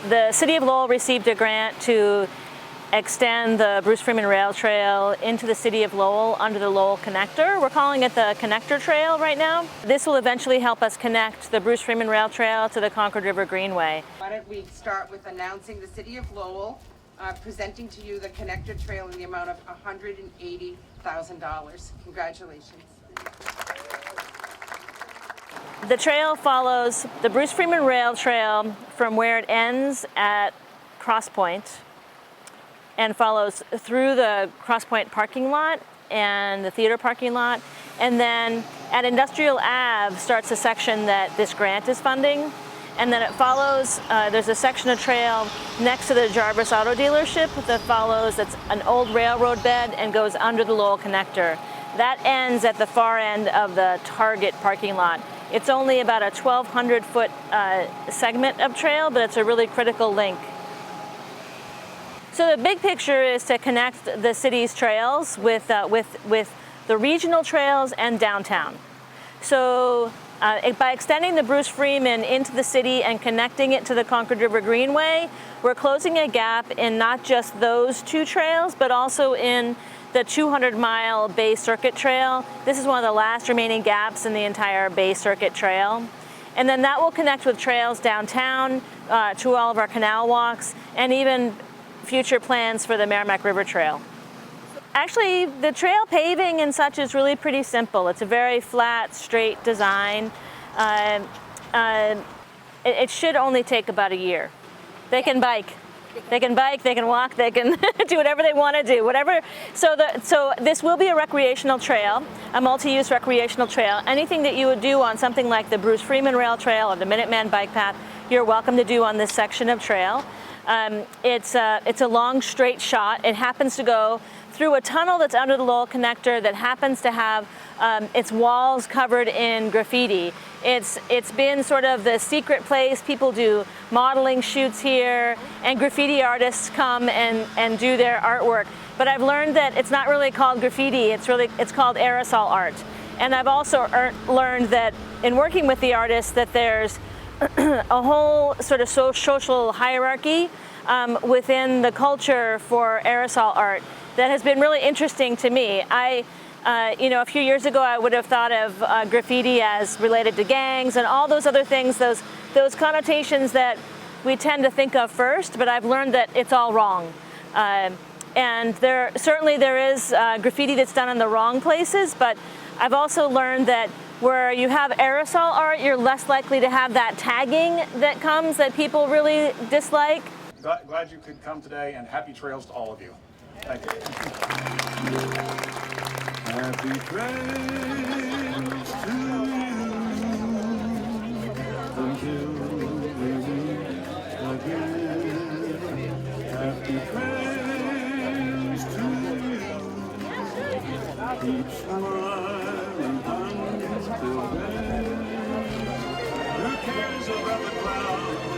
The City of Lowell received a grant to extend the Bruce Freeman Rail Trail into the City of Lowell under the Lowell Connector. We're calling it the Connector Trail right now. This will eventually help us connect the Bruce Freeman Rail Trail to the Concord River Greenway. Why don't we start with announcing the City of Lowell presenting to you the Connector Trail in the amount of $180,000. Congratulations. The trail follows the Bruce Freeman Rail Trail from where it ends at Cross Point and follows through the Cross Point parking lot and the theater parking lot. And then at Industrial Ave starts a section that this grant is funding. And then it follows, there's a section of trail next to the Jarvis Auto Dealership that follows, that's an old railroad bed and goes under the Lowell Connector. That ends at the far end of the Target parking lot. It's only about a 1,200-foot segment of trail, but it's a really critical link. So the big picture is to connect the city's trails with the regional trails and downtown. So by extending the Bruce Freeman into the city and connecting it to the Concord River Greenway, we're closing a gap in not just those two trails, but also in the 200-mile Bay Circuit Trail. This is one of the last remaining gaps in the entire Bay Circuit Trail. And then that will connect with trails downtown to all of our canal walks and even future plans for the Merrimack River Trail. Actually, the trail paving and such is really pretty simple. It's a very flat, straight design. It should only take about a year. They can bike. They can bike, they can walk, they can do whatever they want to do, whatever. So this will be a recreational trail, a multi-use recreational trail. Anything that you would do on something like the Bruce Freeman Rail Trail or the Minuteman Bike Path, you're welcome to do on this section of trail. It's a long, straight shot. It happens to go through a tunnel that's under the Lowell Connector that happens to have its walls covered in graffiti. It's been sort of the secret place. People do modeling shoots here, and graffiti artists come and do their artwork. But I've learned that it's not really called graffiti. It's called aerosol art. And I've also learned that in working with the artists that there's a whole sort of social hierarchy within the culture for aerosol art that has been really interesting to me. A few years ago, I would have thought of graffiti as related to gangs and all those other things, those connotations that we tend to think of first, but I've learned that it's all wrong. And there is graffiti that's done in the wrong places, but I've also learned that where you have aerosol art, you're less likely to have that tagging that comes that people really dislike. Glad you could come today, and happy trails to all of you. Thank you. Happy trails to you until we meet again. Happy trails to you. Keep smiling until then. Who cares about the clouds?